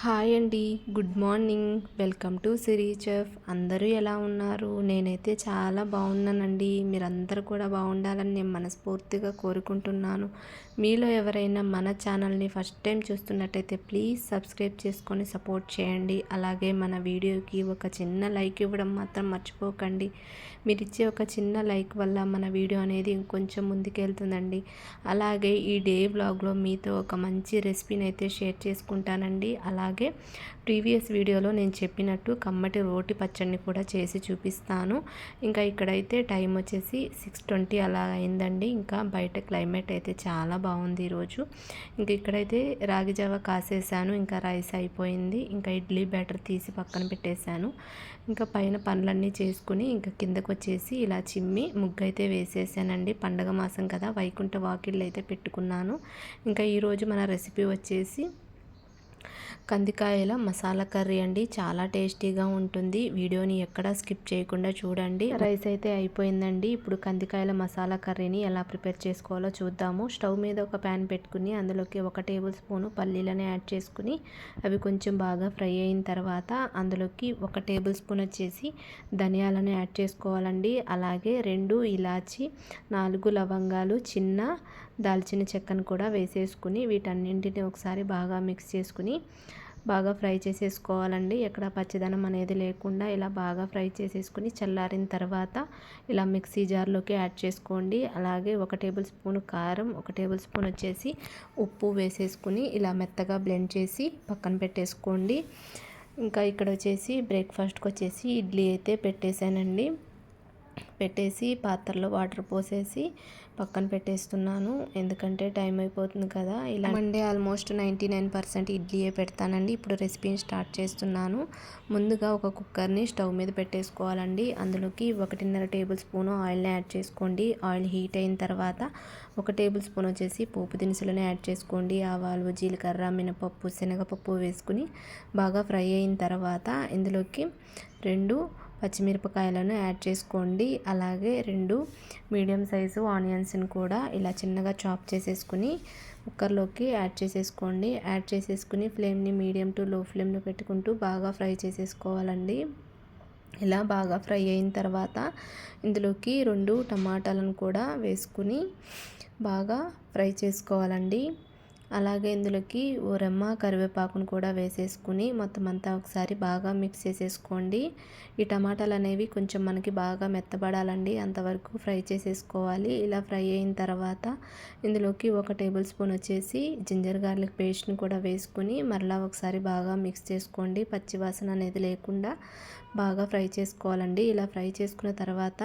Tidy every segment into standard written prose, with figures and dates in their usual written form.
Hi అండి. Good morning. Welcome to Siri chef. అందరూ ఎలా ఉన్నారు? నేనైతే చాలా బాగున్నానండి. మీరందరూ కూడా బాగుండాలని నేను మనస్ఫూర్తిగా కోరుకుంటున్నాను. మీలో ఎవరైనా మన ఛానల్ని ఫస్ట్ టైం చూస్తున్నట్టయితే ప్లీజ్ సబ్స్క్రైబ్ చేసుకొని సపోర్ట్ చేయండి. అలాగే మన వీడియోకి ఒక చిన్న లైక్ ఇవ్వడం మాత్రం మర్చిపోకండి. మీరు ఇచ్చే ఒక చిన్న లైక్ వల్ల మన వీడియో అనేది ఇంకొంచెం ముందుకెళ్తుందండి. అలాగే ఈ డే వ్లాగ్లో మీతో ఒక మంచి రెసిపీని అయితే షేర్ చేసుకుంటానండి. అలాగే ప్రీవియస్ వీడియోలో నేను చెప్పినట్టు కమ్మటి రోటి పచ్చడిని కూడా చేసి చూపిస్తాను. ఇంకా ఇక్కడైతే టైం వచ్చేసి 6:20 అలా అయిందండి. ఇంకా బయట క్లైమేట్ అయితే చాలా బాగుంది ఈరోజు. ఇంకా ఇక్కడైతే రాగి జావ కాసేసాను. ఇంకా రైస్ అయిపోయింది. ఇంకా ఇడ్లీ బ్యాటర్ తీసి పక్కన పెట్టేశాను. ఇంకా పైన పనులన్నీ చేసుకుని ఇంకా కిందకు వచ్చేసి ఇలా చిమ్మి ముగ్గు అయితే వేసేసానండి. పండగ మాసం కదా, వైకుంఠ వాకిళ్ళు అయితే పెట్టుకున్నాను. ఇంకా ఈరోజు మన రెసిపీ వచ్చేసి కందికాయల మసాలా కర్రీ అండి. చాలా టేస్టీగా ఉంటుంది. వీడియోని ఎక్కడా స్కిప్ చేయకుండా చూడండి. రైస్ అయితే అయిపోయిందండి. ఇప్పుడు కందికాయల మసాలా కర్రీని ఎలా ప్రిపేర్ చేసుకోవాలో చూద్దాము. స్టవ్ మీద ఒక ప్యాన్ పెట్టుకుని అందులోకి 1 టేబుల్ స్పూను పల్లీలను యాడ్ చేసుకుని అవి కొంచెం బాగా ఫ్రై అయిన తర్వాత అందులోకి 1 టేబుల్ స్పూన్ వచ్చేసి ధనియాలను యాడ్ చేసుకోవాలండి. అలాగే 2 ఇలాచి, 4 లవంగాలు, చిన్న దాల్చిన చెక్కను కూడా వేసేసుకుని వీటన్నింటిని ఒకసారి బాగా మిక్స్ చేసుకుని బాగా ఫ్రై చేసేసుకోవాలండి. ఎక్కడ పచ్చిదనం అనేది లేకుండా ఇలా బాగా ఫ్రై చేసేసుకుని చల్లారిన తర్వాత ఇలా మిక్సీ జార్లోకి యాడ్ చేసుకోండి. అలాగే 1 టేబుల్ స్పూన్ కారం, 1 టేబుల్ స్పూన్ వచ్చేసి ఉప్పు వేసేసుకుని ఇలా మెత్తగా బ్లెండ్ చేసి పక్కన పెట్టేసుకోండి. ఇంకా ఇక్కడ వచ్చేసి బ్రేక్ఫాస్ట్కి వచ్చేసి ఇడ్లీ అయితే పెట్టేశానండి. పెట్టేసి పాత్రలో వాటర్ పోసేసి పక్కన పెట్టేస్తున్నాను. ఎందుకంటే టైం అయిపోతుంది కదా. ఇలా మండే ఆల్మోస్ట్ 99% ఇడ్లీయే పెడతానండి. ఇప్పుడు రెసిపీని స్టార్ట్ చేస్తున్నాను. ముందుగా ఒక కుక్కర్ని స్టవ్ మీద పెట్టేసుకోవాలండి. అందులోకి 1.5 టేబుల్ స్పూన్ ఆయిల్ని యాడ్ చేసుకోండి. ఆయిల్ హీట్ అయిన తర్వాత 1 టేబుల్ స్పూన్ వచ్చేసి పోపు దినుసులను యాడ్ చేసుకోండి. ఆవాలు, జీలకర్ర, మినపప్పు, శనగపప్పు వేసుకుని బాగా ఫ్రై అయిన తర్వాత ఇందులోకి 2 పచ్చిమిరపకాయలను యాడ్ చేసుకోండి. అలాగే 2 మీడియం సైజు ఆనియన్స్ని కూడా ఇలా చిన్నగా చాప్ చేసేసుకుని కుక్కర్లోకి యాడ్ చేసేసుకోండి. యాడ్ చేసేసుకుని ఫ్లేమ్ని మీడియం టు లో ఫ్లేమ్లో పెట్టుకుంటూ బాగా ఫ్రై చేసేసుకోవాలండి. ఇలా బాగా ఫ్రై అయిన తర్వాత ఇందులోకి 2 టమాటాలను కూడా వేసుకుని బాగా ఫ్రై చేసుకోవాలండి. అలాగే ఇందులోకి ఓ రెమ్మ కరివేపాకును కూడా వేసేసుకుని మొత్తం అంతా ఒకసారి బాగా మిక్స్ చేసేసుకోండి. ఈ టమాటాలు అనేవి కొంచెం మనకి బాగా మెత్తబడాలండి, అంతవరకు ఫ్రై చేసేసుకోవాలి. ఇలా ఫ్రై అయిన తర్వాత ఇందులోకి 1 టేబుల్ స్పూన్ వచ్చేసి జింజర్ గార్లిక్ పేస్ట్ని కూడా వేసుకుని మరలా ఒకసారి బాగా మిక్స్ చేసుకోండి. పచ్చివాసన అనేది లేకుండా బాగా ఫ్రై చేసుకోవాలండి. ఇలా ఫ్రై చేసుకున్న తర్వాత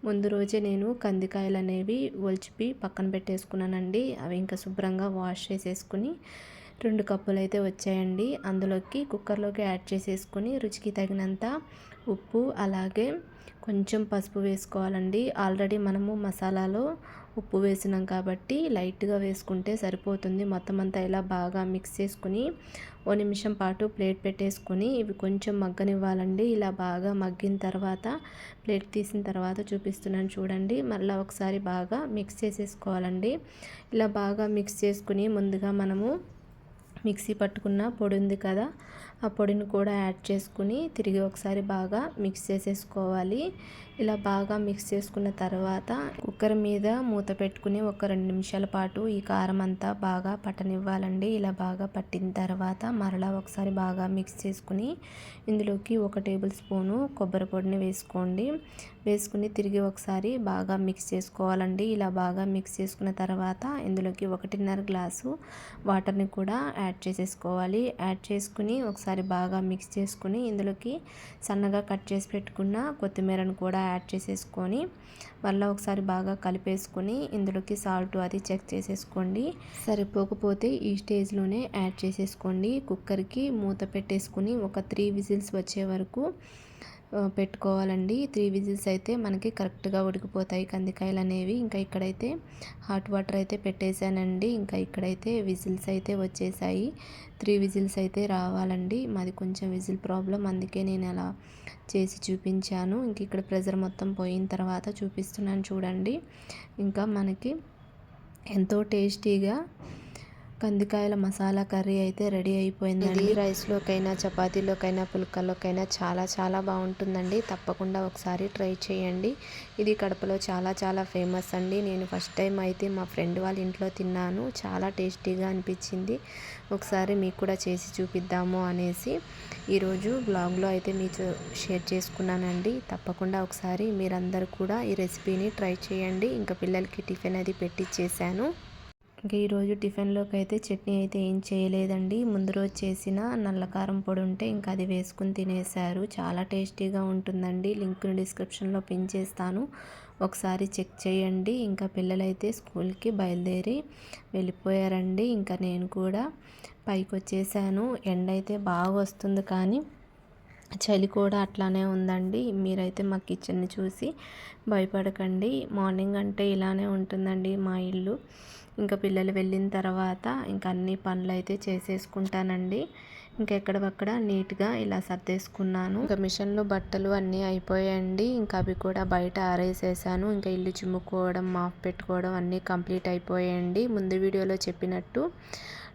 ముందు రోజే నేను కందికాయలు అనేవి ఒలిచిపి పక్కన పెట్టేసుకున్నానండి. అవి ఇంకా శుభ్రంగా వాష్ చేసేసుకుని 2 కప్పులు అయితే వచ్చాయండి. అందులోకి కుక్కర్లోకి యాడ్ చేసేసుకుని రుచికి తగినంత ఉప్పు, అలాగే కొంచెం పసుపు వేసుకోవాలండి. ఆల్రెడీ మనము మసాలాలో ఉప్పు వేసినాం కాబట్టి లైట్గా వేసుకుంటే సరిపోతుంది. మొత్తం అంతా ఇలా బాగా మిక్స్ చేసుకుని 1 నిమిషం పాటు ప్లేట్ పెట్టేసుకొని ఇవి కొంచెం మగ్గనివ్వాలండి. ఇలా బాగా మగ్గిన తర్వాత ప్లేట్ తీసిన తర్వాత చూపిస్తున్నాను చూడండి. మళ్ళీ ఒకసారి బాగా మిక్స్ చేసేసుకోవాలండి. ఇలా బాగా మిక్స్ చేసుకుని ముందుగా మనము మిక్సీ పట్టుకున్న పొడి ఉంది కదా, ఆ పొడిని కూడా యాడ్ చేసుకుని తిరిగి ఒకసారి బాగా మిక్స్ చేసేసుకోవాలి. ఇలా బాగా మిక్స్ చేసుకున్న తర్వాత కుక్కర్ మీద మూత పెట్టుకుని ఒక 2 నిమిషాల పాటు ఈ కారం అంతా బాగా పట్టనివ్వాలండి. ఇలా బాగా పట్టిన తర్వాత మరలా ఒకసారి బాగా మిక్స్ చేసుకుని ఇందులోకి 1 టేబుల్ స్పూను కొబ్బరి పొడిని వేసుకోండి. వేసుకుని తిరిగి ఒకసారి బాగా మిక్స్ చేసుకోవాలండి. ఇలా బాగా మిక్స్ చేసుకున్న తర్వాత ఇందులోకి 1.5 గ్లాసు వాటర్ని కూడా యాడ్ చేసేసుకోవాలి. యాడ్ చేసుకుని ఒకసారి బాగా మిక్స్ చేసుకుని ఇందులోకి సన్నగా కట్ చేసి పెట్టుకున్న కొత్తిమీరను కూడా యాడ్ చేసేసుకొని మళ్ళీ ఒకసారి బాగా కలిపేసుకొని ఇందులోకి సాల్ట్ అది చెక్ చేసేసుకోండి. సరిపోకపోతే ఈ స్టేజ్లోనే యాడ్ చేసేసుకోండి. కుక్కర్కి మూత పెట్టేసుకుని ఒక 3 విజిల్స్ వచ్చే వరకు పెట్టుకోవాలండి. 3 విజిల్స్ అయితే మనకి కరెక్ట్గా ఉడికిపోతాయి కందికాయలు అనేవి. ఇంకా ఇక్కడైతే హాట్ వాటర్ అయితే పెట్టేశానండి. ఇంకా ఇక్కడైతే విజిల్స్ అయితే వచ్చేసాయి. 3 విజిల్స్ అయితే రావాలండి. మాది కొంచెం విజిల్ ప్రాబ్లం, అందుకే నేను అలా చేసి చూపించాను. ఇంక ఇక్కడ ప్రెజర్ మొత్తం పోయిన తర్వాత చూపిస్తున్నాను చూడండి. ఇంకా మనకి ఎంతో టేస్టీగా కందికాయల మసాలా కర్రీ అయితే రెడీ అయిపోయిందండి. రైస్లోకైనా చపాతీలోకైనా పుల్కల్లోకైనా చాలా చాలా బాగుంటుందండి. తప్పకుండా ఒకసారి ట్రై చేయండి. ఇది కడపలో చాలా చాలా ఫేమస్ అండి. నేను ఫస్ట్ టైం అయితే మా ఫ్రెండ్ వాళ్ళ ఇంట్లో తిన్నాను. చాలా టేస్టీగా అనిపించింది. ఒకసారి మీకు కూడా చేసి చూపిద్దాము అనేసి ఈరోజు బ్లాగ్లో అయితే మీతో షేర్ చేసుకున్నానండి. తప్పకుండా ఒకసారి మీరందరూ కూడా ఈ రెసిపీని ట్రై చేయండి. ఇంకా పిల్లలకి టిఫిన్ అది పెట్టించేసాను. ఇంకా ఈరోజు టిఫిన్లోకి అయితే చట్నీ అయితే ఏం చేయలేదండి. ముందు రోజు చేసిన నల్ల కారం పొడి ఉంటే ఇంకా అది వేసుకుని తినేశారు. చాలా టేస్టీగా ఉంటుందండి. లింక్ని డిస్క్రిప్షన్లో పిన్ చేస్తాను, ఒకసారి చెక్ చేయండి. ఇంకా పిల్లలైతే స్కూల్కి బయలుదేరి వెళ్ళిపోయారండి. ఇంకా నేను కూడా పైకి వచ్చేసాను. ఎండ అయితే బాగా వస్తుంది, కానీ చలి కూడా అట్లానే ఉందండి. మీరైతే మా కిచెన్ని చూసి భయపడకండి. మార్నింగ్ అంటే ఇలానే ఉంటుందండి మా ఇల్లు. ఇంకా పిల్లలు వెళ్ళిన తర్వాత ఇంకా అన్ని పనులు అయితే చేసేసుకుంటానండి. ఇంకా ఎక్కడవక్కడ నీట్గా ఇలా సర్దేసుకున్నాను. ఇంకా మిషన్లో బట్టలు అన్నీ అయిపోయాయండి. ఇంకా అవి కూడా బయట ఆరేసేసాను. ఇంకా ఇల్లు చిమ్ముకోవడం, మాప్ పెట్టుకోవడం అన్నీ కంప్లీట్ అయిపోయాయండి. ముందు వీడియోలో చెప్పినట్టు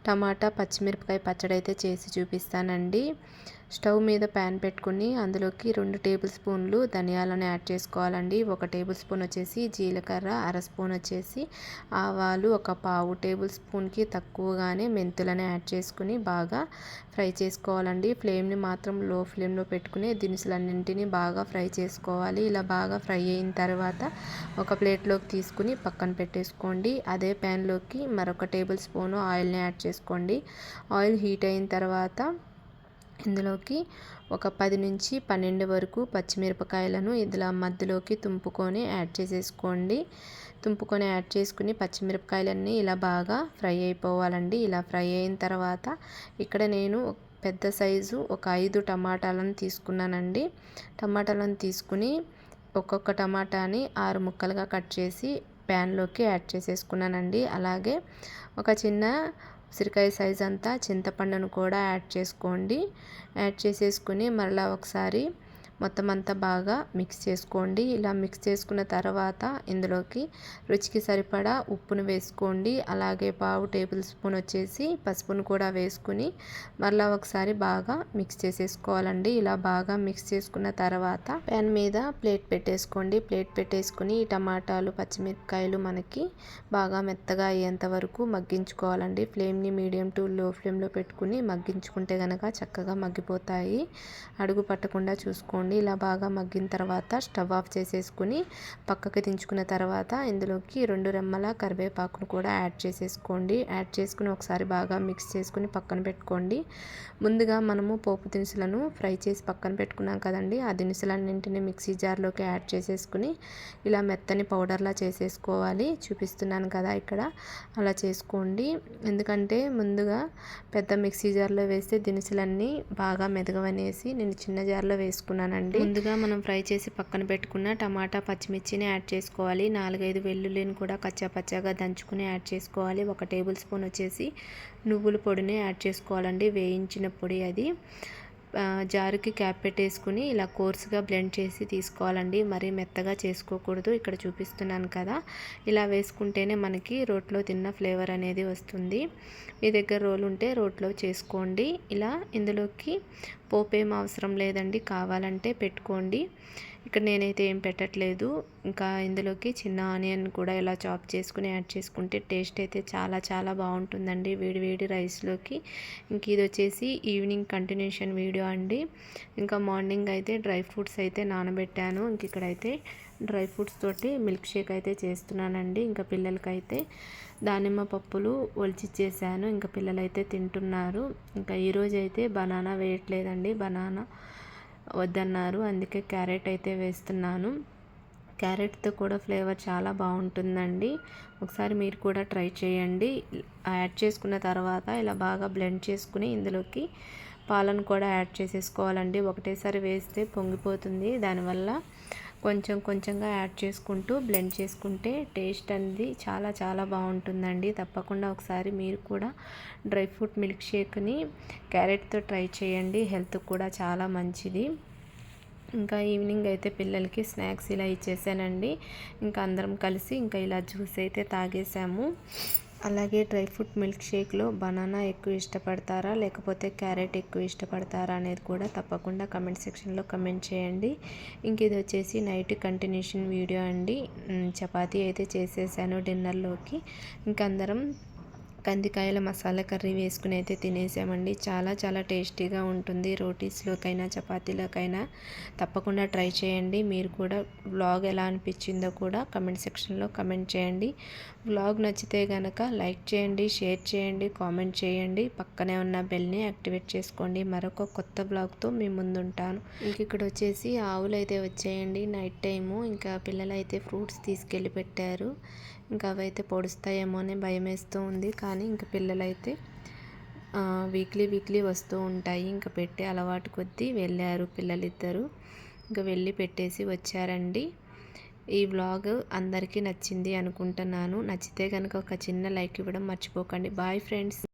టమాటా పచ్చిమిరపకాయ పచ్చడి అయితే చేసి చూపిస్తానండి. స్టవ్ మీద ప్యాన్ పెట్టుకుని అందులోకి 2 టేబుల్ స్పూన్లు ధనియాలను యాడ్ చేసుకోవాలండి. 1 టేబుల్ స్పూన్ వచ్చేసి జీలకర్ర, అర స్పూన్ వచ్చేసి ఆవాలు, 1/4 టేబుల్ స్పూన్కి తక్కువగానే మెంతులను యాడ్ చేసుకుని బాగా ఫ్రై చేసుకోవాలండి. ఫ్లేమ్ని మాత్రం లో ఫ్లేమ్లో పెట్టుకుని దినుసులన్నింటినీ బాగా ఫ్రై చేసుకోవాలి. ఇలా బాగా ఫ్రై అయిన తర్వాత ఒక ప్లేట్లోకి తీసుకుని పక్కన పెట్టేసుకోండి. అదే ప్యాన్లోకి మరొక టేబుల్ స్పూను ఆయిల్ని యాడ్ చేసుకోండి. ఆయిల్ హీట్ అయిన తర్వాత ఇందులోకి ఒక 10 నుంచి 12 వరకు పచ్చిమిరపకాయలను ఇలా మధ్యలోకి తుంపుకొని యాడ్ చేసేసుకోండి. తుంపుకొని యాడ్ చేసుకుని పచ్చిమిరపకాయలన్నీ ఇలా బాగా ఫ్రై అయిపోవాలండి. ఇలా ఫ్రై అయిన తర్వాత ఇక్కడ నేను పెద్ద సైజు ఒక 5 టమాటాలను తీసుకున్నానండి. టమాటాలను తీసుకుని ఒక్కొక్క టమాటాని 6 ముక్కలుగా కట్ చేసి ప్యాన్లోకి యాడ్ చేసేసుకున్నానండి. అలాగే ఒక చిన్న ఉసిరికాయ సైజ్ అంతా చింతపండును కూడా యాడ్ చేసుకోండి. యాడ్ చేసేసుకుని మరలా ఒకసారి మొత్తం అంతా బాగా మిక్స్ చేసుకోండి. ఇలా మిక్స్ చేసుకున్న తర్వాత ఇందులోకి రుచికి సరిపడా ఉప్పును వేసుకోండి. అలాగే 1/2 టేబుల్ స్పూన్ వచ్చేసి పసుపును కూడా వేసుకుని మరలా ఒకసారి బాగా మిక్స్ చేసేసుకోవాలండి. ఇలా బాగా మిక్స్ చేసుకున్న తర్వాత ప్యాన్ మీద ప్లేట్ పెట్టేసుకోండి. ప్లేట్ పెట్టేసుకుని ఈ టమాటాలు, పచ్చిమిరపకాయలు మనకి బాగా మెత్తగా అయ్యేంత వరకు మగ్గించుకోవాలండి. ఫ్లేమ్ని మీడియం టు లో ఫ్లేమ్లో పెట్టుకుని మగ్గించుకుంటే కనుక చక్కగా మగ్గిపోతాయి. అడుగు పట్టకుండా చూసుకోండి. ఇలా బాగా మగ్గిన తర్వాత స్టవ్ ఆఫ్ చేసేసుకుని పక్కకి దించుకున్న తర్వాత ఇందులోకి 2 రెమ్మల కరివేపాకును కూడా యాడ్ చేసేసుకోండి. యాడ్ చేసుకుని ఒకసారి బాగా మిక్స్ చేసుకుని పక్కన పెట్టుకోండి. ముందుగా మనము పోపు దినుసులను ఫ్రై చేసి పక్కన పెట్టుకున్నాం కదండి. ఆ దినుసులన్నింటినీ మిక్సీ జార్లోకి యాడ్ చేసేసుకుని ఇలా మెత్తని పౌడర్లా చేసేసుకోవాలి. చూపిస్తున్నాను కదా ఇక్కడ, అలా చేసుకోండి. ఎందుకంటే ముందుగా పెద్ద మిక్సీ జార్లో వేస్తే దినుసులన్నీ బాగా మెదగవనేసి నేను చిన్న జార్లో వేసుకున్నానండి. ముందుగా మనం ఫ్రై చేసి పక్కన పెట్టుకున్న టమాటా, పచ్చిమిర్చిని యాడ్ చేసుకోవాలి. 4-5 వెల్లుల్లిని కూడా కచ్చాపచ్చాగా దంచుకుని యాడ్ చేసుకోవాలి. 1 టేబుల్ స్పూన్ వచ్చేసి నువ్వుల పొడిని యాడ్ చేసుకోవాలండి, వేయించిన పొడి. అది జారుకి క్యాప్ పెట్టేసుకుని ఇలా కోర్సుగా బ్లెండ్ చేసి తీసుకోవాలండి. మరీ మెత్తగా చేసుకోకూడదు. ఇక్కడ చూపిస్తున్నాను కదా, ఇలా వేసుకుంటేనే మనకి రోట్లో తిన్న ఫ్లేవర్ అనేది వస్తుంది. మీ దగ్గర రోలు ఉంటే రోట్లో చేసుకోండి. ఇలా ఇందులోకి పోపేం అవసరం లేదండి, కావాలంటే పెట్టుకోండి. ఇక్కడ నేనైతే ఏం పెట్టట్లేదు. ఇంకా ఇందులోకి చిన్న ఆనియన్ కూడా ఇలా చాప్ చేసుకుని యాడ్ చేసుకుంటే టేస్ట్ అయితే చాలా చాలా బాగుంటుందండి వేడి వేడి రైస్లోకి. ఇంక ఇది వచ్చేసి ఈవినింగ్ కంటిన్యూషన్ వీడియో అండి. ఇంకా మార్నింగ్ అయితే డ్రై ఫ్రూట్స్ అయితే నానబెట్టాను. ఇంక ఇక్కడైతే డ్రై ఫ్రూట్స్ తోటి మిల్క్ షేక్ అయితే చేస్తున్నానండి. ఇంకా పిల్లలకైతే దానిమ్మ పప్పులు ఒలిచిచ్చేసాను. ఇంకా పిల్లలైతే తింటున్నారు. ఇంకా ఈరోజు అయితే బనానా వేయట్లేదండి, బనానా వద్దన్నారు. అందుకే క్యారెట్ అయితే వేస్తున్నాను. క్యారెట్తో కూడా ఫ్లేవర్ చాలా బాగుంటుందండి. ఒకసారి మీరు కూడా ట్రై చేయండి. యాడ్ చేసుకున్న తర్వాత ఇలా బాగా బ్లెండ్ చేసుకుని ఇందులోకి పాలను కూడా యాడ్ చేసేసుకోవాలండి. ఒకటేసారి వేస్తే పొంగిపోతుంది. దానివల్ల కొంచెం కొంచెంగా యాడ్ చేసుకుంటూ బ్లెండ్ చేసుకుంటే టేస్ట్ అనేది చాలా చాలా బాగుంటుందండి. తప్పకుండా ఒకసారి మీరు కూడా డ్రై ఫ్రూట్ మిల్క్ షేక్ని క్యారెట్తో ట్రై చేయండి. హెల్త్ కూడా చాలా మంచిది. ఇంకా ఈవినింగ్ అయితే పిల్లలకి స్నాక్స్ ఇలా ఇచ్చేసానండి. ఇంకా అందరం కలిసి ఇంకా ఇలా జ్యూస్ అయితే తాగేసాము. అలాగే డ్రై ఫ్రూట్ మిల్క్ షేక్లో బనానా ఎక్కువ ఇష్టపడతారా లేకపోతే క్యారెట్ ఎక్కువ ఇష్టపడతారా అనేది కూడా తప్పకుండా కమెంట్ సెక్షన్లో కమెంట్ చేయండి. ఇంక ఇది వచ్చేసి నైట్ కంటిన్యూషన్ వీడియో అండి. చపాతీ అయితే చేసేసాను డిన్నర్లోకి. ఇంక అందరం కందికాయల మసాలా కర్రీ వేసుకుని అయితే తినేసామండి. చాలా చాలా టేస్టీగా ఉంటుంది. రోటీస్లోకైనా చపాతీలోకైనా తప్పకుండా ట్రై చేయండి. మీరు కూడా వ్లాగ్ ఎలా అనిపించిందో కూడా కమెంట్ సెక్షన్లో కమెంట్ చేయండి. వ్లాగ్ నచ్చితే కనుక లైక్ చేయండి, షేర్ చేయండి, కామెంట్ చేయండి. పక్కనే ఉన్న బెల్ని యాక్టివేట్ చేసుకోండి. మరొక కొత్త వ్లాగ్తో మీ ముందుంటాను. ఇంక ఇక్కడ వచ్చేసి ఆవులు అయితే వచ్చాయండి నైట్ టైము. ఇంకా పిల్లలు అయితే ఫ్రూట్స్ తీసుకెళ్ళి పెట్టారు. ఇంకా అవైతే పొడుస్తాయేమో అని భయం వేస్తూ ఉంది. కానీ ఇంక పిల్లలైతే వీక్లీ వస్తూ ఉంటాయి. ఇంకా పెట్టే అలవాటు కొద్దీ వెళ్ళారు పిల్లలిద్దరూ. ఇంకా వెళ్ళి పెట్టేసి వచ్చారండి. ఈ వ్లాగ్ అందరికీ నచ్చింది అనుకుంటున్నాను. నచ్చితే కనుక ఒక చిన్న లైక్ ఇవ్వడం మర్చిపోకండి. Bye friends.